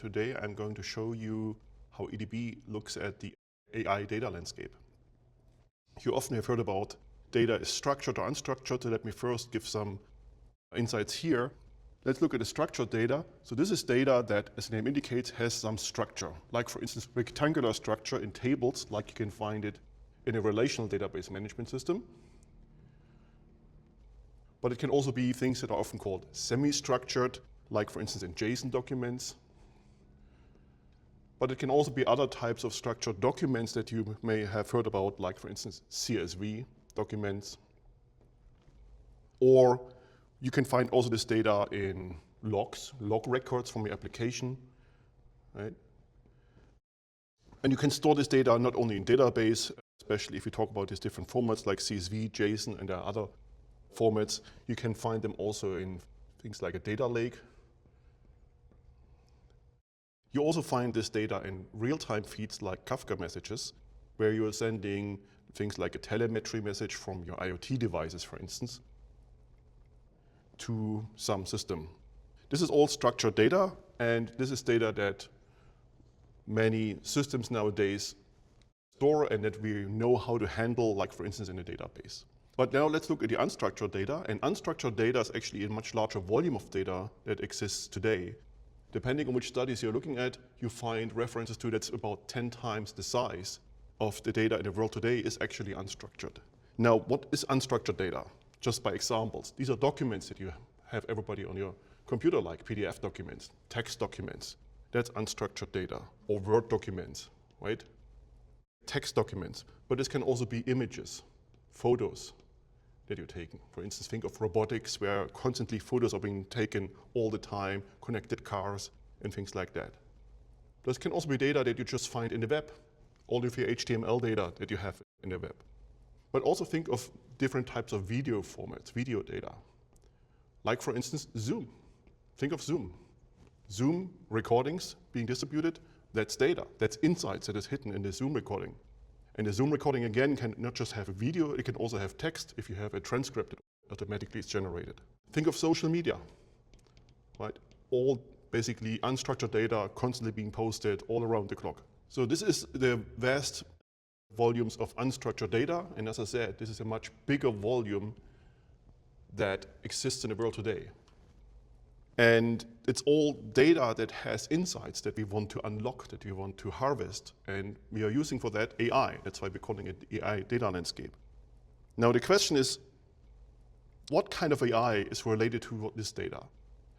Today I'm going to show you how EDB looks at the AI data landscape. You often have heard about data is structured or unstructured, so let me first give some insights here. Let's look at the structured data. So this is data that, as the name indicates, has some structure, like for instance rectangular structure in tables, like you can find it in a relational database management system. But it can also be things that are often called semi-structured, like for instance in JSON documents. But it can also be other types of structured documents that you may have heard about, like for instance CSV documents. Or you can find also this data in logs, log records from your application, right? And you can store this data not only in database, especially if you talk about these different formats like CSV, JSON, and there are other formats. You can find them also in things like a data lake. You also find this data in real-time feeds like Kafka messages, where you are sending things like a telemetry message from your IoT devices, for instance, to some system. This is all structured data, and this is data that many systems nowadays store and that we know how to handle, like for instance in a database. But now let's look at the unstructured data, and unstructured data is actually a much larger volume of data that exists today. Depending on which studies you're looking at, you find references to that's about 10 times the size of the data in the world today is actually unstructured. Now, what is unstructured data? Just by examples. These are documents that you have everybody on your computer, like PDF documents, text documents. That's unstructured data. Or Word documents, right? Text documents. But this can also be images, photos that you're taking. For instance, think of robotics where constantly photos are being taken all the time, connected cars and things like that. This can also be data that you just find in the web, all of your HTML data that you have in the web. But also think of different types of video formats, video data. Like for instance, Zoom. Think of Zoom. Zoom recordings being distributed, that's data, that's insights that is hidden in the Zoom recording. And the Zoom recording, again, can not just have a video, it can also have text if you have a transcript that automatically is generated. Think of social media, right? All basically unstructured data constantly being posted all around the clock. So this is the vast volumes of unstructured data. And as I said, this is a much bigger volume that exists in the world today. And it's all data that has insights that we want to unlock, that we want to harvest. And we are using for that AI. That's why we're calling it AI data landscape. Now the question is, what kind of AI is related to this data?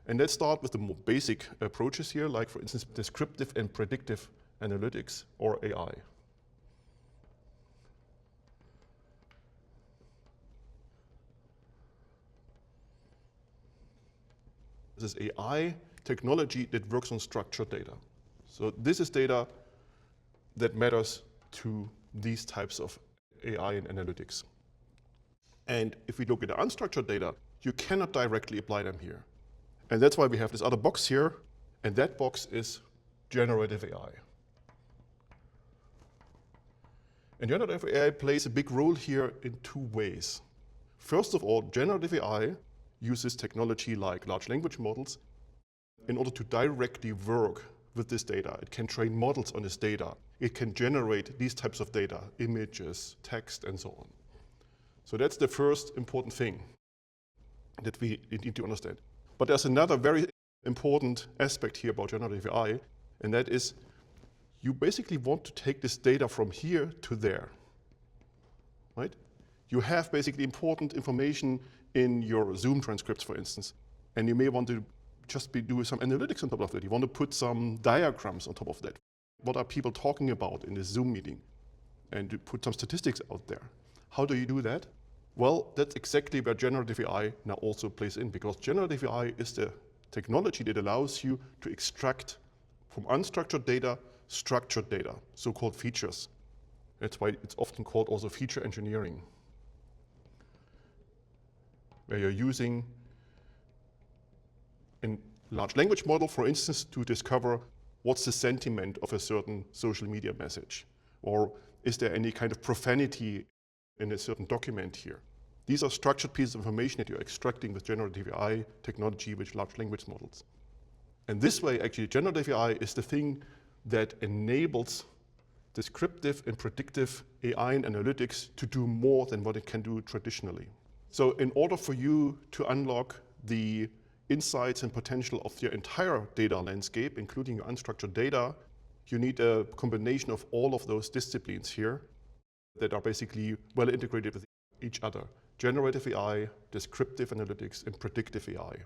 And let's start with the more basic approaches here, like for instance, descriptive and predictive analytics, or AI. This is AI technology that works on structured data. So this is data that matters to these types of AI and analytics. And if we look at the unstructured data, you cannot directly apply them here. And that's why we have this other box here, and that box is generative AI. And generative AI plays a big role here in two ways. First of all, generative AI uses technology like large language models in order to directly work with this data. It can train models on this data. It can generate these types of data, images, text, and so on. So that's the first important thing that we need to understand. But there's another very important aspect here about generative AI, and that is you basically want to take this data from here to there, right? You have basically important information in your Zoom transcripts, for instance, and you may want to just do some analytics on top of that. You want to put some diagrams on top of that. What are people talking about in this Zoom meeting? And to put some statistics out there. How do you do that? Well, that's exactly where generative AI now also plays in, because generative AI is the technology that allows you to extract from unstructured data, structured data, so-called features. That's why it's often called also feature engineering, where you're using a large language model, for instance, to discover what's the sentiment of a certain social media message, or is there any kind of profanity in a certain document here. These are structured pieces of information that you're extracting with generative AI technology with large language models. And this way, actually, generative AI is the thing that enables descriptive and predictive AI and analytics to do more than what it can do traditionally. So in order for you to unlock the insights and potential of your entire data landscape, including your unstructured data, you need a combination of all of those disciplines here that are basically well integrated with each other. Generative AI, descriptive analytics, and predictive AI.